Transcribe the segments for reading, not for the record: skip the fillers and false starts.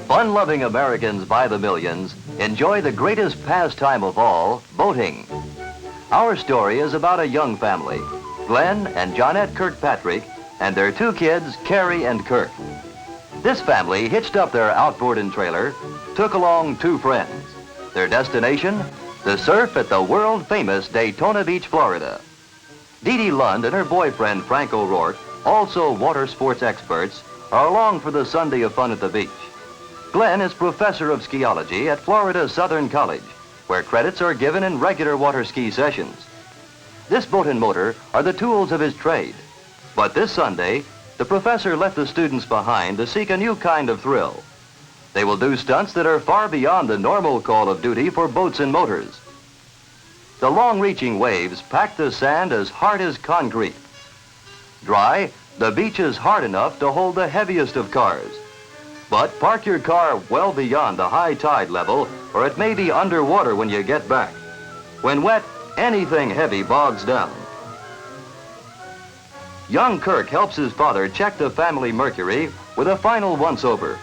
Fun-loving Americans by the millions enjoy the greatest pastime of all, boating. Our story is about a young family, Glenn and Johnette Kirkpatrick, and their two kids, Carrie and Kirk. This family hitched up their outboard and trailer, took along two friends. Their destination, the surf at the world-famous Daytona Beach, Florida. Dee Dee Lund and her boyfriend, Frank O'Rourke, also water sports experts, are along for the Sunday of fun at the beach. Glenn is professor of skiology at Florida Southern College, where credits are given in regular water ski sessions. This boat and motor are the tools of his trade. But this Sunday, the professor left the students behind to seek a new kind of thrill. They will do stunts that are far beyond the normal call of duty for boats and motors. The long-reaching waves pack the sand as hard as concrete. Dry, the beach is hard enough to hold the heaviest of cars. But park your car well beyond the high tide level, or it may be underwater when you get back. When wet, anything heavy bogs down. Young Kirk helps his father check the family Mercury with a final once-over,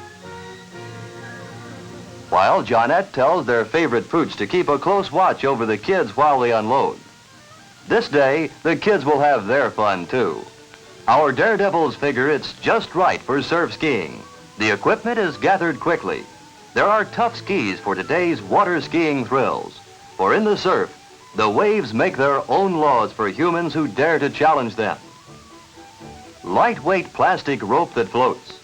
while Johnette tells their favorite pooch to keep a close watch over the kids while they unload. This day, the kids will have their fun too. Our daredevils figure it's just right for surf skiing. The equipment is gathered quickly. There are tough skis for today's water skiing thrills. For in the surf, the waves make their own laws for humans who dare to challenge them. Lightweight plastic rope that floats.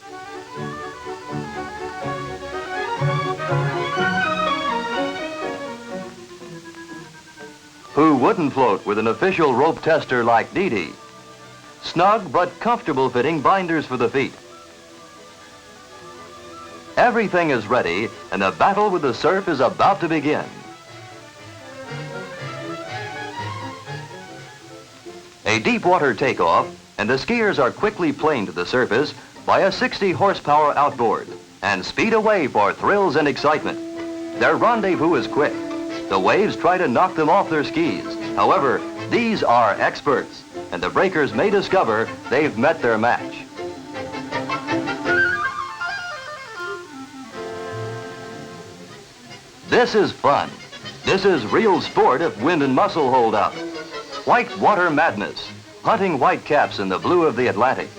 Who wouldn't float with an official rope tester like Dee Dee? Snug but comfortable fitting binders for the feet. Everything is ready, and the battle with the surf is about to begin. A deep water takeoff, and the skiers are quickly planed to the surface by a 60-horsepower outboard and speed away for thrills and excitement. Their rendezvous is quick. The waves try to knock them off their skis. However, these are experts, and the breakers may discover they've met their match. This is fun. This is real sport if wind and muscle hold out. White water madness, hunting white caps in the blue of the Atlantic.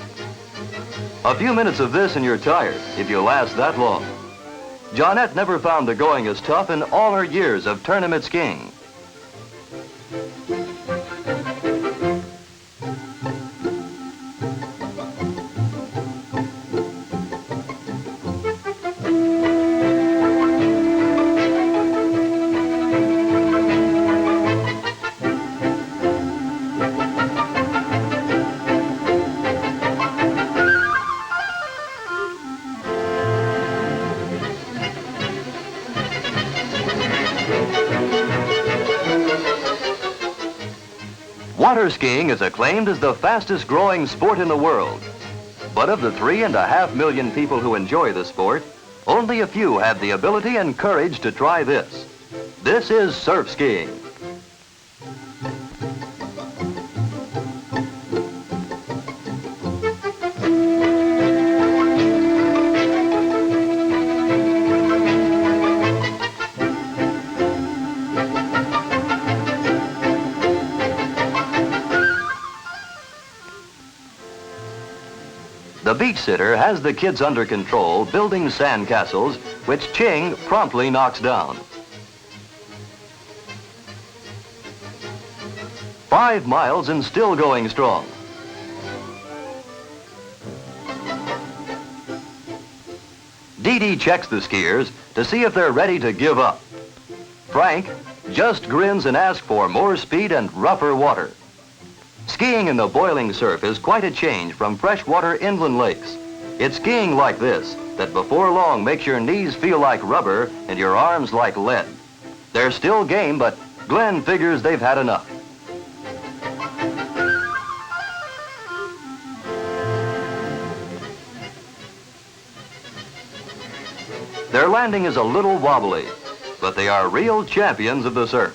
A few minutes of this and you're tired, if you last that long. Johnette never found the going as tough in all her years of tournament skiing. Water skiing is acclaimed as the fastest growing sport in the world. But of the 3.5 million people who enjoy the sport, only a few have the ability and courage to try this. This is surf skiing. The beach sitter has the kids under control, building sand castles, which Ching promptly knocks down. 5 miles and still going strong. Dee Dee checks the skiers to see if they're ready to give up. Frank just grins and asks for more speed and rougher water. Skiing in the boiling surf is quite a change from freshwater inland lakes. It's skiing like this that before long makes your knees feel like rubber and your arms like lead. They're still game, but Glenn figures they've had enough. Their landing is a little wobbly, but they are real champions of the surf.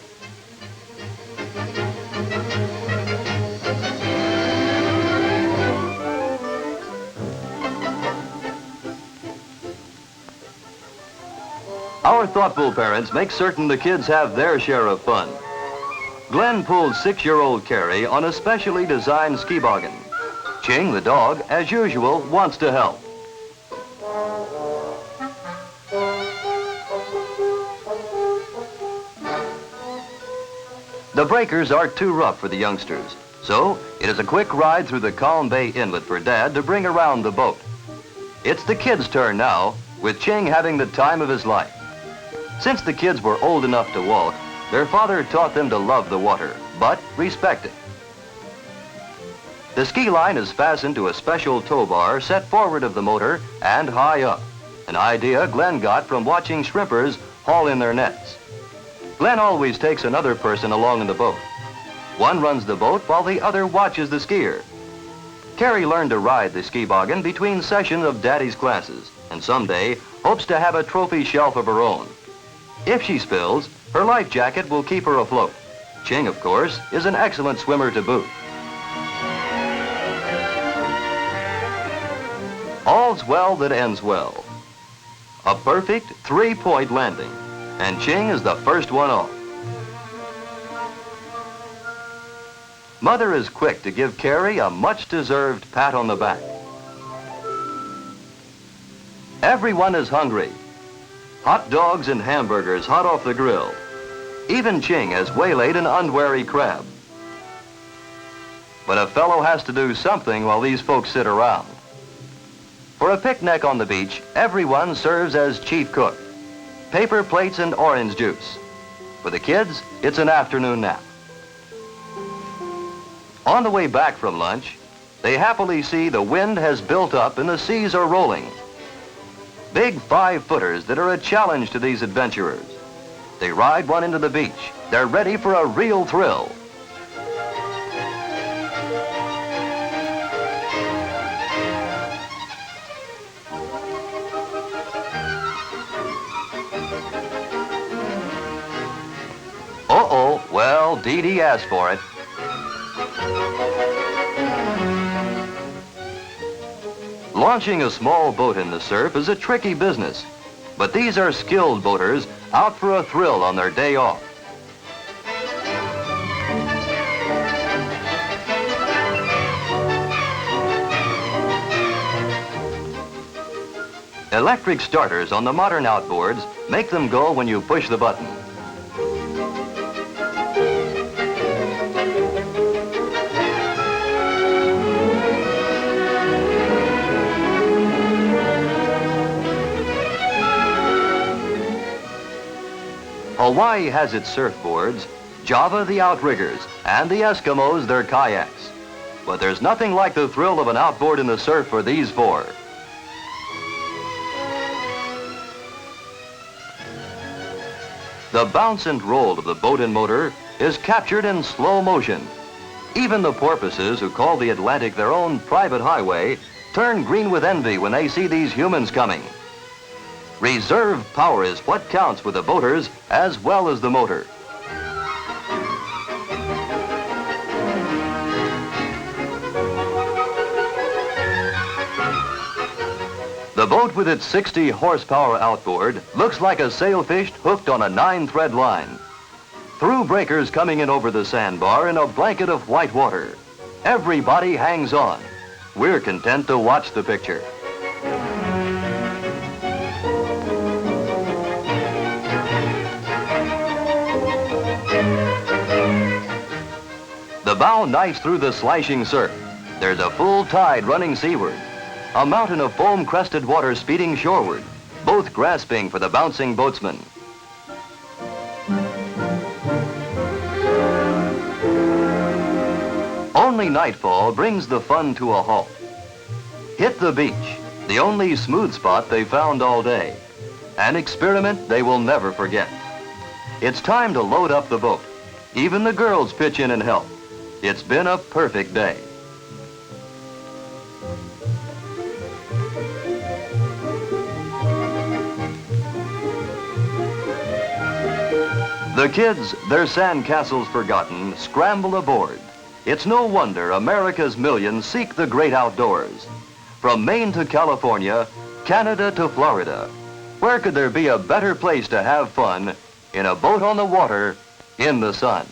Our thoughtful parents make certain the kids have their share of fun. Glenn pulls 6-year-old Carrie on a specially designed ski boggin. Ching, the dog, as usual, wants to help. The breakers are too rough for the youngsters, so it is a quick ride through the Calm Bay Inlet for Dad to bring around the boat. It's the kids' turn now, with Ching having the time of his life. Since the kids were old enough to walk, their father taught them to love the water, but respect it. The ski line is fastened to a special tow bar set forward of the motor and high up, an idea Glenn got from watching shrimpers haul in their nets. Glenn always takes another person along in the boat. One runs the boat while the other watches the skier. Carrie learned to ride the ski boggin between sessions of Daddy's classes, and someday hopes to have a trophy shelf of her own. If she spills, her life jacket will keep her afloat. Ching, of course, is an excellent swimmer to boot. All's well that ends well. A perfect 3-point landing, and Ching is the first one off. Mother is quick to give Carrie a much-deserved pat on the back. Everyone is hungry. Hot dogs and hamburgers hot off the grill. Even Ching has waylaid an unwary crab. But a fellow has to do something while these folks sit around. For a picnic on the beach, everyone serves as chief cook. Paper plates and orange juice. For the kids, it's an afternoon nap. On the way back from lunch, they happily see the wind has built up and the seas are rolling. Big 5-footers that are a challenge to these adventurers. They ride one into the beach. They're ready for a real thrill. Uh-oh, well, Dee Dee asked for it. Launching a small boat in the surf is a tricky business, but these are skilled boaters out for a thrill on their day off. Electric starters on the modern outboards make them go when you push the button. Hawaii has its surfboards, Java the outriggers, and the Eskimos their kayaks. But there's nothing like the thrill of an outboard in the surf for these four. The bounce and roll of the boat and motor is captured in slow motion. Even the porpoises who call the Atlantic their own private highway turn green with envy when they see these humans coming. Reserve power is what counts with the boaters as well as the motor. The boat with its 60 horsepower outboard looks like a sailfish hooked on a 9-thread line. Through breakers coming in over the sandbar in a blanket of white water. Everybody hangs on. We're content to watch the picture. The bow knifes through the slashing surf. There's a full tide running seaward. A mountain of foam-crested water speeding shoreward, both grasping for the bouncing boatsman. Only nightfall brings the fun to a halt. Hit the beach, the only smooth spot they found all day. An experiment they will never forget. It's time to load up the boat. Even the girls pitch in and help. It's been a perfect day. The kids, their sandcastles forgotten, scramble aboard. It's no wonder America's millions seek the great outdoors. From Maine to California, Canada to Florida, Where could there be a better place to have fun in a boat on the water in the sun?